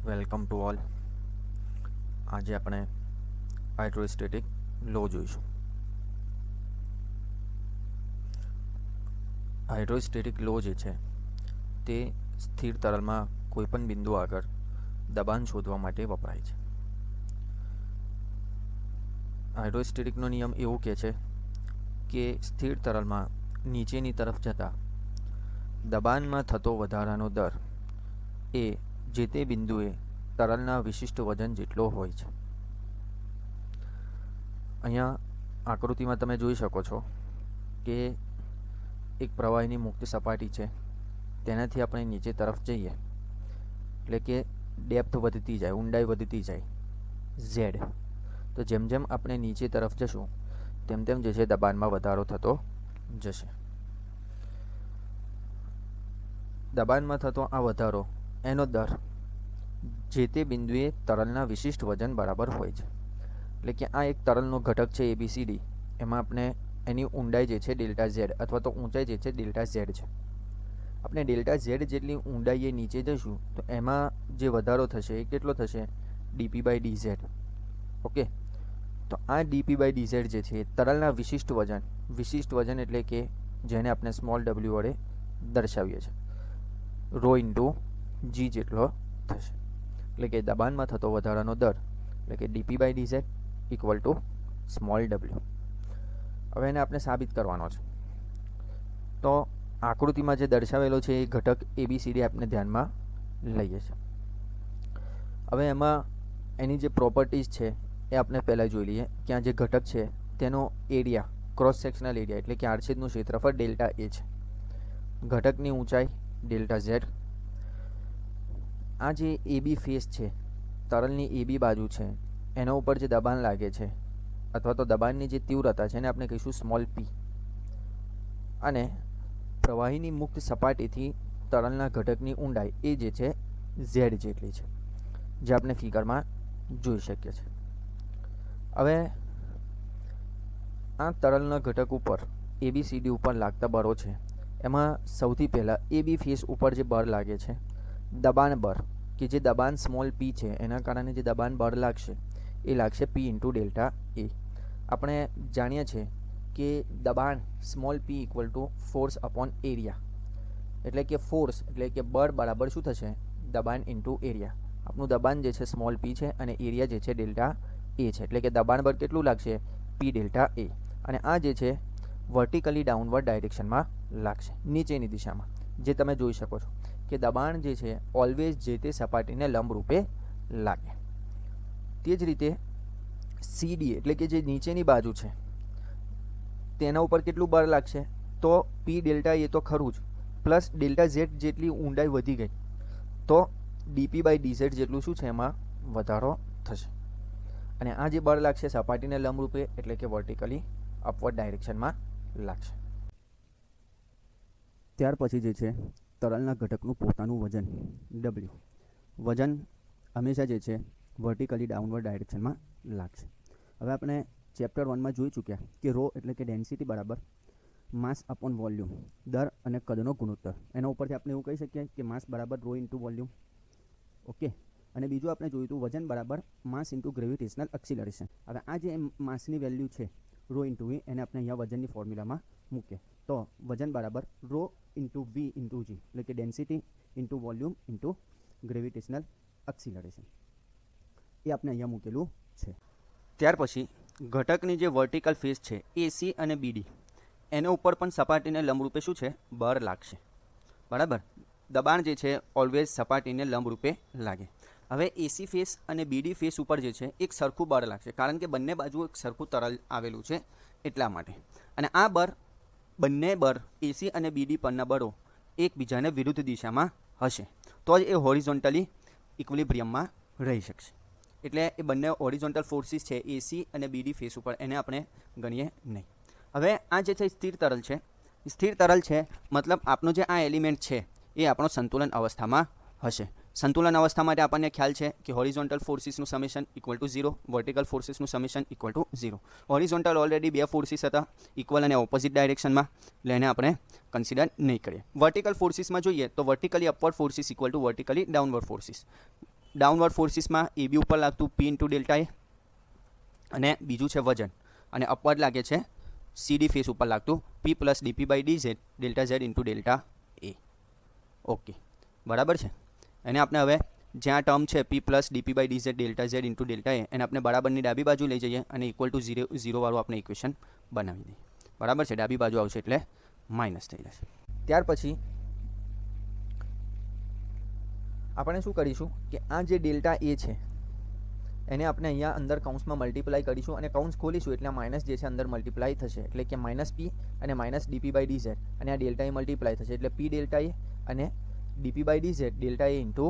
Welcome to all. આજે આપણે hydrostatic લો જોઈશું. હાઇડ્રોસ્ટેટિક લો જે છે તે સ્થિર તરલમાં કોઈપણ બિંદુ આગળ દબાણ શોધવા માટે વપરાય છે. હાઇડ્રોસ્ટેટિકનો નિયમ એવું કહે છે કે સ્થિર તરલમાં નીચેની તરફ જતા દબાણમાં થતો વધારાનો દર એ જે તે બિંદુએ તરલના વિશિષ્ટ વજન જેટલો હોય છે. અહીંયા આકૃતિમાં તમે જોઈ શકો છો કે એક પ્રવાહીની મુક્ત સપાટી છે, તેનાથી આપણે નીચે તરફ જઈએ એટલે કે ડેપ્થ વધતી જાય, ઊંડાઈ વધતી જાય ઝેડ. તો જેમ જેમ આપણે નીચે તરફ જશું તેમ તેમ જે છે દબાણમાં વધારો થતો જશે. દબાણમાં થતો આ વધારો એનો દર જે તે બિંદુએ તરલના વિશિષ્ટ વજન બરાબર હોય છે. એટલે કે આ એક તરલનો ઘટક છે ABCD, એમાં આપણે એની ઊંડાઈ જે છે ડેલ્ટા ઝેડ અથવા તો ઊંચાઈ જે છે ડેલ્ટા ઝેડ છે. આપણે ડેલ્ટા ઝેડ જેટલી ઊંડાઈએ નીચે જઈશું તો એમાં જે વધારો થશે એ કેટલો થશે? dp/dz. ઓકે, તો આ dp/dz જે છે તરલના વિશિષ્ટ વજન એટલે કે જેને આપણે સ્મોલ w વડે દર્શાવીએ છીએ, રો ઇન્ટુ g જેટલો થશે. એટલે કે દબાણમાં થતો વધારાનો દર એટલે કે dp/dz equal to small w. હવે એને આપણે સાબિત કરવાનો છે. તો આકૃતિમાં જે દર્શાવેલો છે એ ઘટક ABCD આપણે ધ્યાનમાં લઈએ છીએ. હવે એમાં એની જે પ્રોપર્ટીઝ છે એ આપણે પહેલાં જોઈ લઈએ કે આ જે ઘટક છે તેનો એરિયા, ક્રોસ સેક્શનલ એરિયા એટલે કે આડછેદનું ક્ષેત્રફળ ડેલ્ટા એ છે. ઘટકની ઊંચાઈ ડેલ્ટા ઝેડ. આ જે AB ફેસ છે, તરલની AB બાજુ છે, એના ઉપર જે દબાણ લાગે છે અથવા તો દબાણની જે તીવ્રતા છે એને આપણે કહીશું સ્મોલ p. અને પ્રવાહીની મુક્ત સપાટીથી તરલના ઘટકની ઊંડાઈ એ જે છે ઝેડ જેટલી છે, જે આપણે ફિગરમાં જોઈ શકીએ છીએ. હવે આ તરલના ઘટક ઉપર ABCD ઉપર લાગતા બળો છે, એમાં સૌથી પહેલાં AB ફેસ ઉપર જે બળ લાગે છે, દબાણ બળ, કે જે દબાણ સ્મોલ p છે એના કારણે જે દબાણ બળ લાગશે એ લાગશે p ઇન્ટુ ડેલ્ટા એ. આપણે જાણીએ છીએ કે દબાણ small p equal to force upon area, એટલે કે ફોર્સ એટલે કે બળ બરાબર શું થશે? દબાણ ઇન્ટુ એરિયા. આપણું દબાણ જે છે સ્મોલ p છે અને એરિયા જે છે ડેલ્ટા એ છે, એટલે કે દબાણ બળ કેટલું લાગશે? p delta A. અને આ જે છે વર્ટિકલી ડાઉનવર્ડ ડાયરેક્શનમાં લાગશે, નીચેની દિશામાં, જે તમે જોઈ શકો છો કે દબાણ જે છે ઓલવેઝ જે તે સપાટીને લંબ રૂપે લાગે. તે જ રીતે CD એટલે કે જે નીચેની બાજુ છે તેના ઉપર કેટલું બળ લાગશે? તો p ડેલ્ટા એ તો ખરું જ, પ્લસ ડેલ્ટા ઝેડ જેટલી ઊંડાઈ વધી ગઈ તો dp/dz જેટલું શું છે એમાં વધારો થશે. અને આ જે બળ લાગશે સપાટીને લંબ રૂપે એટલે કે વર્ટિકલી અપવર્ડ ડાયરેક્શનમાં લાગશે. ત્યાર પછી જે છે તરલના ઘટકનું પોતાનું વજન W. વજન હંમેશા જે છે વર્ટિકલી ડાઉનવર્ડ ડાયરેક્શનમાં લાગશે. હવે આપણે ચેપ્ટર 1માં જોઈ ચૂક્યા કે રો એટલે કે ડેન્સિટી બરાબર માસ અપોન વોલ્યુમ, દર અને કદનો ગુણોત્તર. એના ઉપરથી આપણે એવું કહી શકીએ કે માસ બરાબર રો ઇન્ટુ વોલ્યુમ. ઓકે, અને બીજું આપણે જોયું હતું વજન બરાબર માસ ઇન્ટુ ગ્રેવિટેશનલ એક્સિલરેશન. હવે આ જે માસની વેલ્યુ છે રો ઇન્ટુ વી, એને આપણે અહીંયા વજનની ફોર્મ્યુલામાં મૂકીએ તો વજન બરાબર rho into v into g, એટલે કે density into volume into gravitational acceleration. એ આપણે અહીંયા મૂકેલું છે. ત્યાર પછી ઘટકની જે વર્ટિકલ ફેસ છે AC અને BD, એના ઉપર પણ સપાટીને લંબરૂપે શું છે? બળ લાગશે. બરાબર, દબાણ જે છે ઓલવેઝ સપાટીને લંબરૂપે લાગે. હવે AC ફેસ અને BD ફેસ ઉપર જે છે એક સરખું બળ લાગશે, કારણ કે બંને બાજુ એક સરખું તરલ આવેલું છે એટલા માટે. અને આ બળ, બંને બળ AC અને BD પરના બળો એકબીજાને વિરુદ્ધ દિશામાં હશે તો જ એ હોરિઝોન્ટલી ઇક્વિલિબ્રિયમમાં રહી શકશે. એટલે એ બંને હોરિઝોન્ટલ ફોર્સિસ છે AC અને BD ફેસ ઉપર, એને આપણે ગણીએ નહીં. હવે આ જે છે સ્થિર તરલ છે, સ્થિર તરલ છે મતલબ આપણો જે આ એલિમેન્ટ છે એ આપણો સંતુલન અવસ્થામાં હશે. સંતુલન અવસ્થા માટે આપણને ખ્યાલ છે કે હોરિઝોન્ટલ ફોર્સિસનું સમેશન ઇક્વલ ટુ 0, વર્ટિકલ ફોર્સિસનું સમેશન ઇક્વલ ટુ 0. હોરિઝોન્ટલ ઓલરેડી બે ફોર્સિસ હતા, ઇક્વલ અને ઓપોઝિટ ડાયરેક્શનમાં, એટલે એને આપણે કન્સિડર નહીં કરીએ. વર્ટિકલ ફોર્સિસમાં જોઈએ તો vertically upward forces equal to vertically downward forces. Downward ફોર્સિસમાં AB ઉપર લાગતું P ઇન્ટુ ડેલ્ટા એ અને બીજું છે વજન, અને અપવર્ડ લાગે છે CD ફેસ ઉપર લાગતું P plus DP by DZ delta Z into delta A. Okay, બરાબર છે. એને આપણે હવે જ્યાં ટર્મ છે P plus DP by DZ delta Z into delta A, એને આપણે બરાબરની ડાબી બાજુ લઈ જઈએ અને ઇક્વલ ટુ 0 વાળું આપણે ઇક્વેશન બનાવી દઈએ. બરાબર છે, ડાબી બાજુ આવશે એટલે માઇનસ થઈ જશે. ત્યાર પછી આપણે શું કરીશું કે આ જે ડેલ્ટા એ છે એને આપણે અહીંયા અંદર કૌંસમાં મલ્ટીપ્લાય કરીશું અને કૌંસ ખોલીશું એટલે માઇનસ જે છે અંદર મલ્ટીપ્લાય થશે, એટલે કે માઇનસ P અને માઇનસ DP બાય DZ અને આ ડેલ્ટા એ મલ્ટીપ્લાય થશે એટલે P ડેલ્ટા એ અને DP by DZ delta A into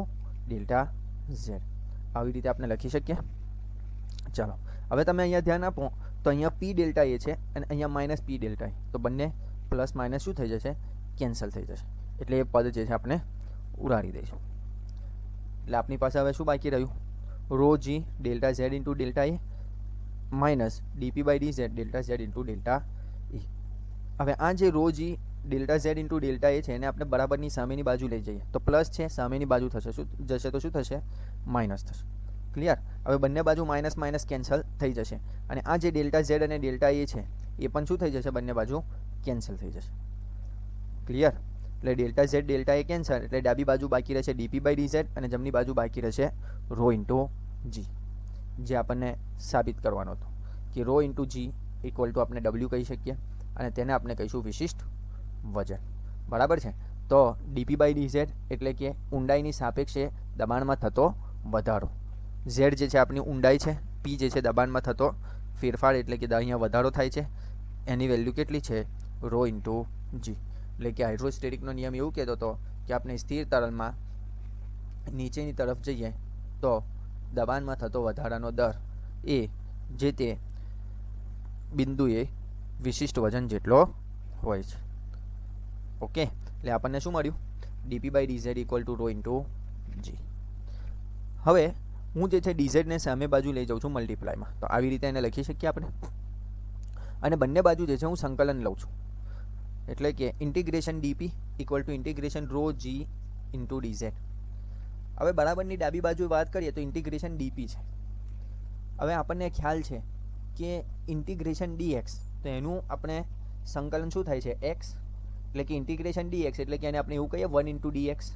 delta Z. આવી રીતે આપણે લખી શકીએ. ચાલો હવે તમે અહીંયા ધ્યાન આપો તો અહીંયા P ડેલ્ટા એ છે અને અહીંયા માઇનસ P ડેલ્ટા એ, તો બંને પ્લસ માઇનસ શું થઈ જશે? કેન્સલ થઈ જશે. એટલે એ પદ જે છે આપણે ઉડાડી દઈશું. એટલે આપણી પાસે હવે શું બાકી રહ્યું? Rho G delta Z into delta A minus DP by DZ delta Z into delta E. હવે આ જે rho G delta Z into delta A છે એને આપણે બરાબરની સામેની બાજુ લઈ જઈએ તો પ્લસ છે, સામેની બાજુ થશે શું જશે તો શું થશે? માઇનસ થશે. ક્લિયર? હવે બંને બાજુ માઇનસ માઇનસ કેન્સલ થઈ જશે અને આ જે ડેલ્ટા Z અને ડેલ્ટા એ છે એ પણ શું થઈ જશે? બંને બાજુ કેન્સલ થઈ જશે. ક્લિયર? એટલે ડેલ્ટા Z ડેલ્ટા એ કેન્સલ એટલે ડાબી બાજુ બાકી રહેશે DP બાય DZ અને જમણી બાજુ બાકી રહેશે રો ઇન્ટુ G, જે આપણને સાબિત કરવાનો હતો કે rho into G equal to આપણે W કહી શકીએ અને તેને આપણે કહીશું વિશિષ્ટ વજન. બરાબર છે. તો DP બાય DZ એટલે કે ઊંડાઈની સાપેક્ષે દબાણમાં થતો વધારો, Z જે છે આપણી ઊંડાઈ છે, P જે છે દબાણમાં થતો ફેરફાર એટલે કે અહીંયા વધારો થાય છે, એની વેલ્યુ કેટલી છે? Rho into G. એટલે કે હાઇડ્રોસ્ટેટિકનો નિયમ એવું કહેતો હતો કે આપણે સ્થિર તરલમાં નીચેની તરફ જઈએ તો દબાણમાં થતો વધારાનો દર એ જે તે બિંદુએ વિશિષ્ટ વજન જેટલો હોય છે. ઓકે, એટલે આપણને શું મળ્યું? DP by DZ equal to rho into G. હવે હું જે છે DZ ને સામે બાજુ લઈ જાઉં છું મલ્ટીપ્લાયમાં, તો આવી રીતે એને લખી શકીએ આપણે. અને બંને બાજુ જે છે હું સંકલન લઉં છું એટલે કે integration DP equal to integration rho G into DZ. હવે બરાબરની ડાબી બાજુ વાત કરીએ તો ઇન્ટિગ્રેશન DP છે. હવે આપણને ખ્યાલ છે કે ઇન્ટિગ્રેશન DX, તો એનું આપણે સંકલન શું થાય છે? X. એટલે કે ઇન્ટિગ્રેશન DX એટલે કે એને આપણે એવું કહીએ 1 ઇન્ટુ DX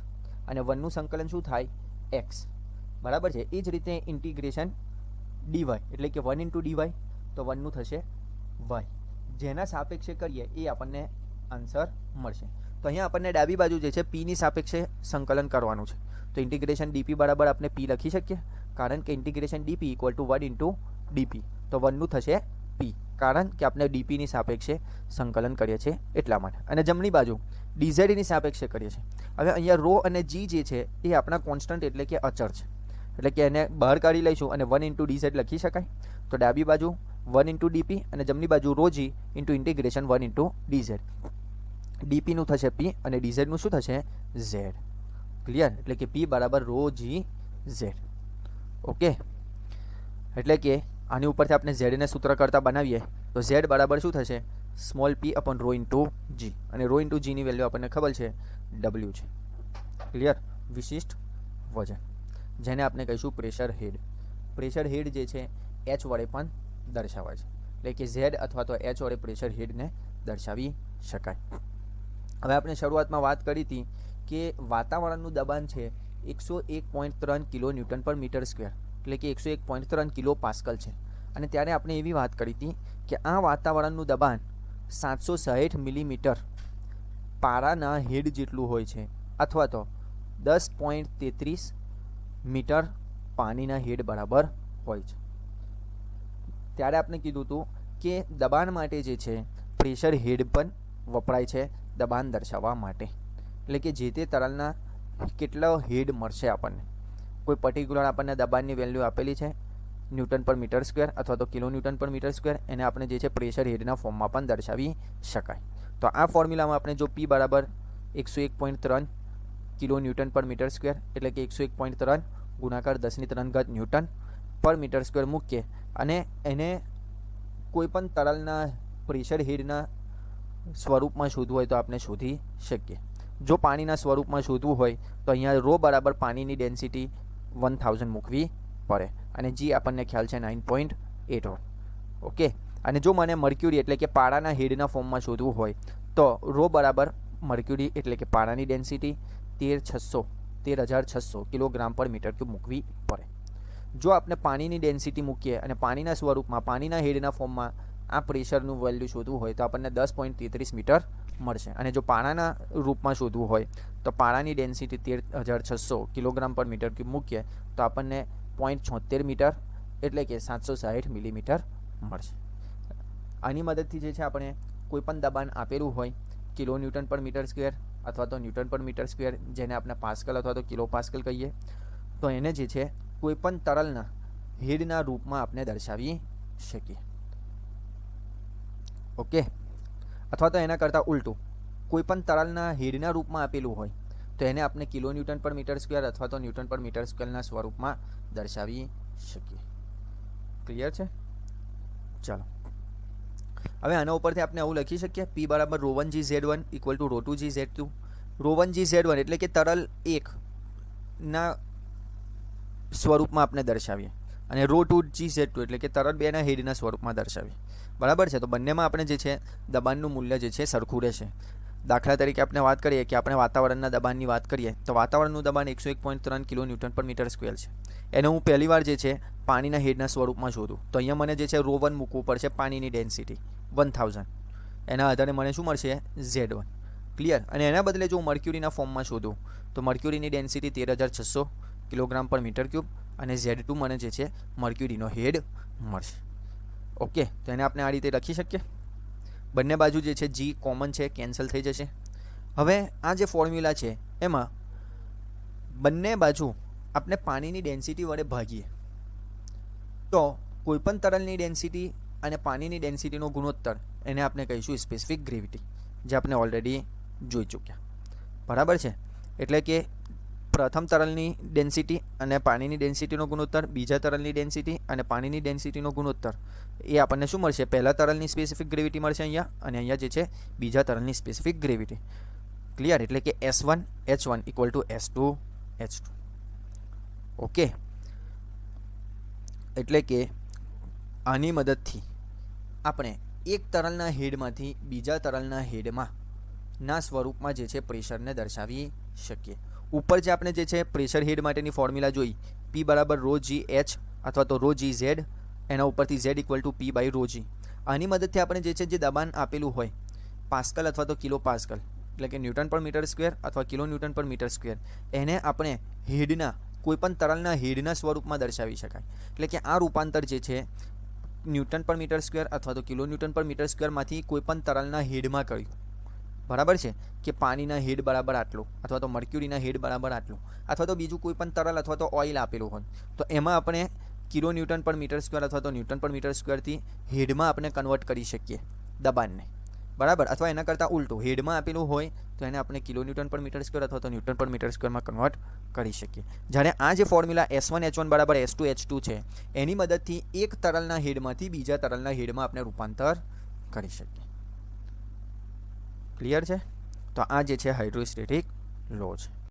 અને 1નું સંકલન શું થાય? X. બરાબર છે. એ જ રીતે ઇન્ટિગ્રેશન DY એટલે કે 1 ઇન્ટુ DY તો 1નું થશે Y. જેના સાપેક્ષે કરીએ એ આપણને આન્સર મળશે. તો અહીંયા આપણને ડાબી બાજુ જે છે P ની સાપેક્ષે સંકલન કરવાનું છે, તો ઇન્ટિગ્રેશન DP બરાબર આપણે P લખી શકીએ કારણ કે integration DP equal two 1 into DP, તો 1નું થશે P કારણ કે આપણે DP ની સાપેક્ષે સંકલન કરીએ છીએ એટલા માટે. અને જમણી બાજુ DZ ની સાપેક્ષે કરીએ છીએ. હવે અહીંયા રો અને G જે છે એ આપણા કોન્સ્ટન્ટ એટલે કે અચળ છે, એટલે કે એને બહાર કાઢી લઈશું અને 1 ઇન્ટુ DZ લખી શકાય. તો ડાબી બાજુ 1 ઇન્ટુ DP અને જમણી બાજુ rho G into integration 1 into DZ. DPનું થશે P અને DZનું શું થશે? Z. ક્લિયર? એટલે કે P બરાબર રો G Z. ઓકે, એટલે કે આની ઉપરથી આપણે ઝેડને સૂત્ર કરતા બનાવીએ તો ઝેડ બરાબર શું થશે? Small p upon rho into G, અને રો ઇન્ટુ Gની વેલ્યુ આપણને ખબર છે W છે. ક્લિયર? વિશિષ્ટ વજન, જેને આપણે કહીશું પ્રેશર હેડ. પ્રેશર હેડ જે છે H વડે પણ દર્શાવાય છે, એટલે કે Z અથવા તો H વડે પ્રેશર હેડને દર્શાવી શકાય. હવે આપણે શરૂઆતમાં વાત કરી હતી કે વાતાવરણનું દબાણ છે 101.3 કિલો ન્યૂટન પર મીટર સ્ક્વેર, એટલે કે 101.3 કિલો પાસ્કલ છે. અને ત્યારે આપણે એવી વાત કરી હતી કે આ વાતાવરણનું દબાણ 760 મિલીમીટર પારાના હેડ જેટલું હોય છે અથવા તો 10.33 મીટર પાણીના હેડ બરાબર હોય છે. ત્યારે આપણે કીધું હતું કે દબાણ માટે જે છે પ્રેશર હેડ પણ વપરાય છે દબાણ દર્શાવવા માટે, એટલે કે જે તે તરલના કેટલો હેડ મળશે આપણને, કોઈ પર્ટિક્યુલર આપણને દબાણની વેલ્યુ આપેલી છે ન્યૂટન પર મીટર સ્ક્વેર અથવા તો કિલો ન્યૂટન પર મીટર સ્ક્વેર, એને આપણે જે છે પ્રેશર હેડના ફોર્મમાં પણ દર્શાવી શકાય. તો આ ફોર્મ્યુલામાં આપણે જો P બરાબર 101.3 કિલો ન્યૂટન પર મીટર સ્ક્વેર એટલે કે 101.3 ગુણાકાર 10³ ન્યૂટન પર મીટર સ્ક્વેર મૂકીએ અને એને કોઈ પણ તરલના પ્રેશર હેડના સ્વરૂપમાં શોધવું હોય તો આપણે શોધી શકીએ. જો પાણીના સ્વરૂપમાં શોધવું હોય તો અહીંયા રો બરાબર પાણીની ડેન્સિટી 1000 મૂકવી પડે અને જી આપણને ખ્યાલ છે 9.8. ઓકે, અને જો મને મર્ક્યુરી એટલે કે પારાના હેડના ફોર્મમાં શોધવું હોય તો રો બરાબર મર્ક્યુરી એટલે કે પારાની ડેન્સિટી 13,600 કિલોગ્રામ પર મીટર ક્યુબ મૂકવી પડે. જો આપણે પાણીની ડેન્સિટી મૂકીએ અને પાણીના સ્વરૂપમાં પાણીના હેડના ફોર્મમાં આ પ્રેશરનું વેલ્યુ શોધવું હોય તો આપણને 10.33 મીટર મળશે. અને જો પાણાના રૂપમાં શોધવું હોય તો પાણાની ડેન્સિટી 13,600 કિલોગ્રામ પર મીટર ક્યુબ મૂકીએ તો આપણને 0.76 મીટર એટલે કે 760 મિલીમીટર મળશે. આની મદદથી જે છે આપણે કોઈપણ દબાણ આપેલું હોય કિલો ન્યૂટન પર મીટર સ્ક્વેર અથવા તો ન્યૂટન પર મીટર સ્ક્વેર, જેને આપણે પાસ્કલ અથવા તો કિલો પાસ્કલ કહીએ, તો એને જે છે કોઈપણ તરલના હેડના રૂપમાં આપણે દર્શાવી શકીએ. ઓકે, અથવા તો એના કરતાં ઉલટું, કોઈપણ તરલના હેડના રૂપમાં આપેલું હોય તો એને આપણે કિલો ન્યૂટન પર મીટર સ્ક્વેર અથવા તો ન્યૂટન પર મીટર સ્ક્વેરના સ્વરૂપમાં દર્શાવી શકીએ. ક્લિયર છે? ચાલો, હવે આના ઉપરથી આપણે આવું લખી શકીએ P બરાબર ρ1g(z1) equal to ρ2g(z2). ρ1g(z1) એટલે કે તરલ 1ના સ્વરૂપમાં આપણે દર્શાવીએ અને ρ2g(z2) એટલે કે તરલ 2ના હેડના સ્વરૂપમાં દર્શાવીએ. બરાબર છે? તો બંનેમાં આપણે જે છે દબાણનું મૂલ્ય જે છે સરખું રહેશે. દાખલા તરીકે આપણે વાત કરીએ કે આપણે વાતાવરણના દબાણની વાત કરીએ તો વાતાવરણનું દબાણ 101.3 કિલો ન્યૂટન પર મીટર સ્ક્વેર છે. એને હું પહેલી વાર જે છે પાણીના હેડના સ્વરૂપમાં શોધું તો અહીંયા મને જે છે ρ1 મૂકવું પડશે, પાણીની ડેન્સિટી 1000. એના આધારે મને શું મળશે? Z1. ક્લિયર? અને એના બદલે જો હું મર્ક્યુરીના ફોર્મમાં શોધું તો મર્ક્યુરીની ડેન્સિટી 13,600 કિલોગ્રામ પર મીટર ક્યુબ અને Z2 મને જે છે મર્ક્યુરીનો હેડ મળશે. ઓકે, તો એને આપણે આ રીતે લખી શકીએ. બંને બાજુ જે છે G કોમન છે, કેન્સલ થઈ જશે. હવે આ જે ફોર્મ્યુલા છે એમાં બંને બાજુ આપણે પાણીની ડેન્સિટી વડે ભાગીએ તો કોઈપણ તરલની ડેન્સિટી અને પાણીની ડેન્સિટીનો ગુણોત્તર એને આપણે કહીશું સ્પેસિફિક ગ્રેવિટી, જે આપણે ઓલરેડી જોઈ ચૂક્યા. બરાબર છે? એટલે કે પ્રથમ તરલની ડેન્સિટી અને પાણીની ડેન્સિટીનો ગુણોત્તર, બીજા તરલની ડેન્સિટી અને પાણીની ડેન્સિટીનો ગુણોત્તર, એ આપણને શું મળશે? પહેલા તરલની સ્પેસિફિક ગ્રેવિટી મળશે અહીંયા, અને અહીંયા જે છે બીજા તરલની સ્પેસિફિક ગ્રેવિટી. ક્લિયર? એટલે કે S1H1 equal to S2H2. Okay, એટલે કે આની મદદથી આપણે એક તરલના હેડમાંથી બીજા તરલના હેડમાં ના સ્વરૂપમાં જે છે પ્રેશરને દર્શાવી શકીએ. ઉપર જે આપણે જે છે પ્રેશર હેડ માટેની ફોર્મ્યુલા જોઈ, P બરાબર ρgH અથવા તો ρgZ, એના ઉપરથી Z equal to P by ρg. આની મદદથી આપણે જે છે જે દબાણ આપેલું હોય પાસ્કલ અથવા તો કિલો પાસ્કલ એટલે કે ન્યૂટન પર મીટર સ્ક્વેર અથવા કિલો ન્યૂટન પર મીટર સ્ક્વેર, એને આપણે હેડના કોઈપણ તરલના હેડના સ્વરૂપમાં દર્શાવી શકાય. એટલે કે આ રૂપાંતર જે છે ન્યૂટન પર મીટર સ્ક્વેર અથવા તો કિલો ન્યૂટન પર મીટર સ્ક્વેરમાંથી કોઈપણ તરલના હેડમાં કર્યું. બરાબર છે? કે પાણીના હેડ બરાબર આટલું અથવા તો મર્ક્યુરીના હેડ બરાબર આટલું અથવા તો બીજું કોઈ પણ તરલ અથવા તો ઓઇલ આપેલું હોય તો એમાં આપણે કિલો ન્યૂટન પર મીટર સ્ક્વેર અથવા તો ન્યૂટન પર મીટર સ્ક્વેરથી હેડમાં આપણે કન્વર્ટ કરી શકીએ દબાણને. બરાબર? અથવા એના કરતાં ઉલટું, હેડમાં આપેલું હોય તો એને આપણે કિલો ન્યૂટન પર મીટર સ્ક્વેર અથવા તો ન્યૂટન પર મીટર સ્ક્વેરમાં કન્વર્ટ કરી શકીએ. જ્યારે આ જે ફોર્મ્યુલા S1H1 બરાબર S2H2 છે એની મદદથી એક તરલના હેડમાંથી બીજા તરલના હેડમાં આપણે રૂપાંતર કરી શકીએ. ક્લિયર છે? તો આ જે છે હાઇડ્રોસ્ટેટિક લો છે.